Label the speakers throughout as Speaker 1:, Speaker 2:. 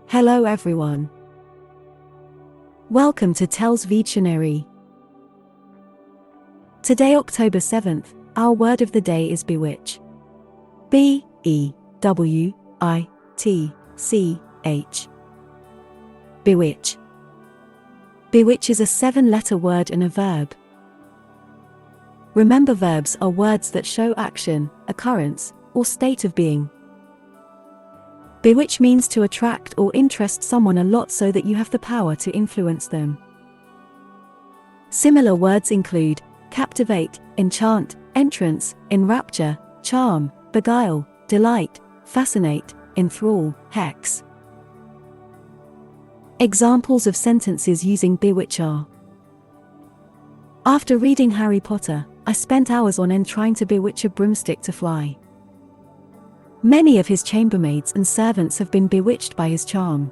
Speaker 1: Hello everyone. Welcome to TELLS Videtionary. Today, October 7th, our word of the day is bewitch. B-E-W-I-T-C-H. Bewitch. Bewitch is a 7-letter word and a verb. Remember, verbs are words that show action, occurrence, or state of being. Bewitch means to attract or interest someone a lot so that you have the power to influence them. Similar words include captivate, enchant, entrance, enrapture, charm, beguile, delight, fascinate, enthrall, hex. Examples of sentences using bewitch are: after reading Harry Potter, I spent hours on end trying to bewitch a broomstick to fly. Many of his chambermaids and servants have been bewitched by his charm.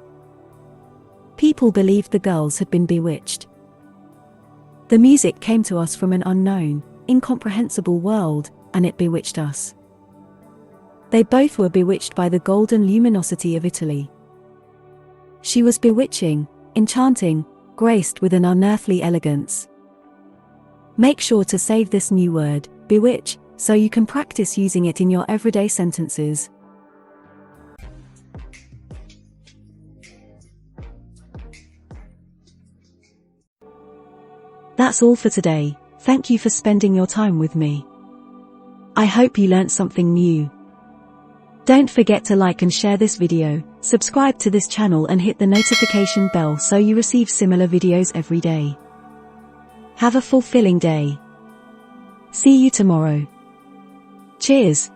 Speaker 1: People believed the girls had been bewitched. The music came to us from an unknown, incomprehensible world, and it bewitched us. They both were bewitched by the golden luminosity of Italy. She was bewitching, enchanting, graced with an unearthly elegance. Make sure to save this new word, bewitch, so you can practice using it in your everyday sentences. That's all for today. Thank you for spending your time with me. I hope you learnt something new. Don't forget to like and share this video, subscribe to this channel and hit the notification bell so you receive similar videos every day. Have a fulfilling day. See you tomorrow. Cheers!